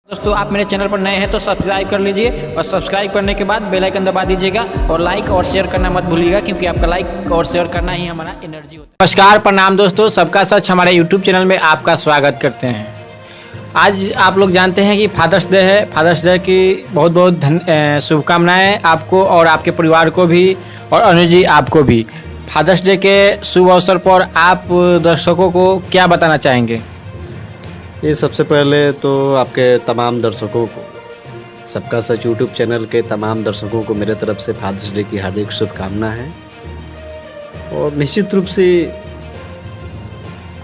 दोस्तों आप मेरे चैनल पर नए हैं तो सब्सक्राइब कर लीजिए और सब्सक्राइब करने के बाद बेल आइकन दबा दीजिएगा और लाइक और शेयर करना मत भूलिएगा क्योंकि आपका लाइक और शेयर करना ही हमारा एनर्जी होता है। नमस्कार, प्रणाम दोस्तों, सबका सच हमारे यूट्यूब चैनल में आपका स्वागत करते हैं। आज आप लोग जानते हैं कि फादर्स डे है। फादर्स डे की बहुत बहुत शुभकामनाएँ आपको और आपके परिवार को भी, और अनुज जी आपको भी। फादर्स डे के शुभ अवसर पर आप दर्शकों को क्या बताना चाहेंगे? ये सबसे पहले तो आपके तमाम दर्शकों को, सबका सच यूट्यूब चैनल के तमाम दर्शकों को मेरे तरफ से फादर्स डे की हार्दिक शुभकामना है। और निश्चित रूप से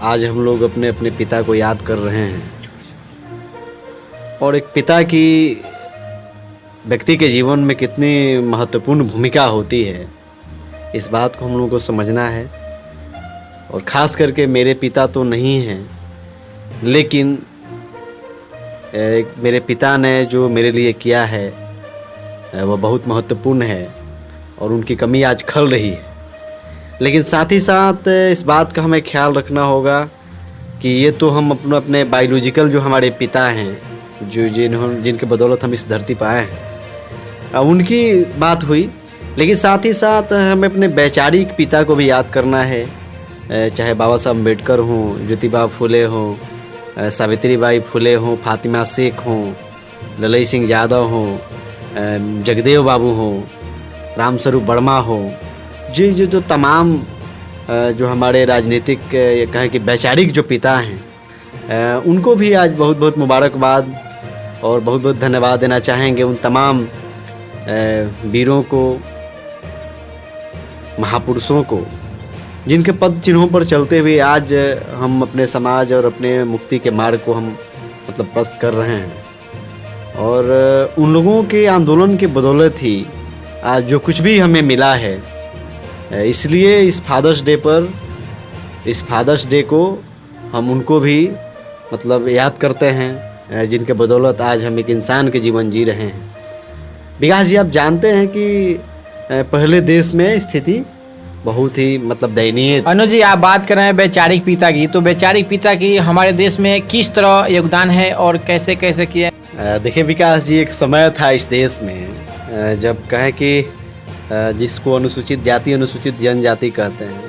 आज हम लोग अपने अपने पिता को याद कर रहे हैं, और एक पिता की व्यक्ति के जीवन में कितनी महत्वपूर्ण भूमिका होती है, इस बात को हम लोगों को समझना है। और ख़ास करके मेरे पिता तो नहीं हैं, लेकिन मेरे पिता ने जो मेरे लिए किया है वह बहुत महत्वपूर्ण है और उनकी कमी आज खल रही है। लेकिन साथ ही साथ इस बात का हमें ख्याल रखना होगा कि ये तो हम अपने बायोलॉजिकल जो हमारे पिता हैं, जो जिनके बदौलत हम इस धरती पर आए हैं, उनकी बात हुई। लेकिन साथ ही साथ हमें अपने वैचारिक पिता को भी याद करना है, चाहे बाबा साहब अम्बेडकर हों, ज्योतिबा फुले हों, सावित्रीबाई फुले हों, फातिमा शेख हों, ललई सिंह यादव हों, जगदेव बाबू हों, रामस्वरूप वर्मा हो, जो तमाम जो हमारे राजनीतिक कहें कि वैचारिक जो पिता हैं, उनको भी आज बहुत बहुत मुबारकबाद और बहुत बहुत धन्यवाद देना चाहेंगे। उन तमाम वीरों को, महापुरुषों को, जिनके पद चिन्हों पर चलते हुए आज हम अपने समाज और अपने मुक्ति के मार्ग को हम प्रस्त कर रहे हैं। और उन लोगों के आंदोलन के बदौलत ही आज जो कुछ भी हमें मिला है, इसलिए इस फादर्स डे को हम उनको भी याद करते हैं, जिनके बदौलत आज हम एक इंसान के जीवन जी रहे हैं। विकास जी, आप जानते हैं कि पहले देश में स्थिति बहुत ही दयनीय। अनुज जी, आप बात कर रहे हैं वैचारिक पिता की, तो वैचारिक पिता की हमारे देश में किस तरह योगदान है और कैसे कैसे किया? देखिए विकास जी, एक समय था इस देश में जब कहें कि जिसको अनुसूचित जाति, अनुसूचित जनजाति कहते हैं,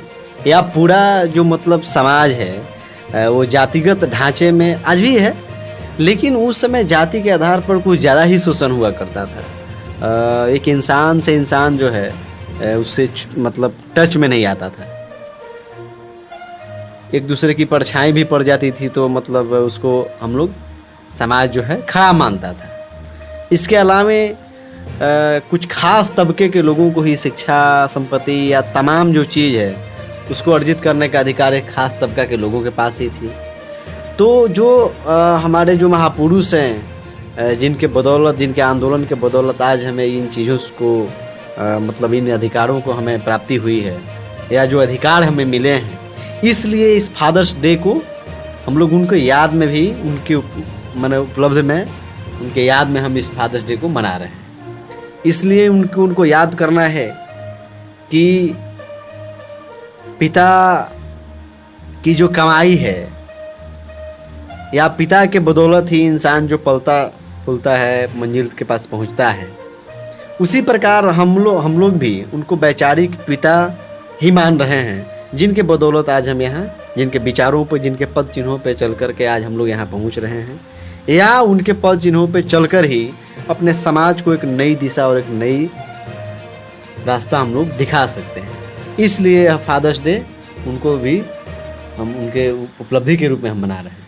या पूरा जो समाज है वो जातिगत ढांचे में आज भी है। लेकिन उस समय जाति के आधार पर कुछ ज़्यादा ही शोषण हुआ करता था। एक इंसान से इंसान जो है उससे टच में नहीं आता था। एक दूसरे की परछाई भी पड़ जाती थी तो उसको हम लोग समाज जो है खड़ा मानता था। इसके अलावा कुछ खास तबके के लोगों को ही शिक्षा, संपत्ति या तमाम जो चीज़ है उसको अर्जित करने का अधिकार एक खास तबका के लोगों के पास ही थी। तो जो हमारे जो महापुरुष हैं, जिनके बदौलत, जिनके आंदोलन के बदौलत आज हमें इन चीज़ों को इन अधिकारों को हमें प्राप्ति हुई है, या जो अधिकार हमें मिले हैं, इसलिए इस फादर्स डे को हम लोग उनके याद में भी, उनके उपलब्ध में, उनके याद में हम इस फादर्स डे को मना रहे हैं। इसलिए उनको याद करना है कि पिता की जो कमाई है, या पिता के बदौलत ही इंसान जो पलता फूलता है, मंजिल के पास पहुंचता है, उसी प्रकार हम लोग भी उनको वैचारिक पिता ही मान रहे हैं, जिनके बदौलत आज हम यहाँ, जिनके विचारों पर, जिनके पद चिन्हों पर चल कर के आज हम लोग यहाँ पहुँच रहे हैं, या उनके पद चिन्हों पर चलकर ही अपने समाज को एक नई दिशा और एक नई रास्ता हम लोग दिखा सकते हैं। इसलिए फादर्स डे उनको भी हम उनके उपलब्धि के रूप में हम मना रहे हैं।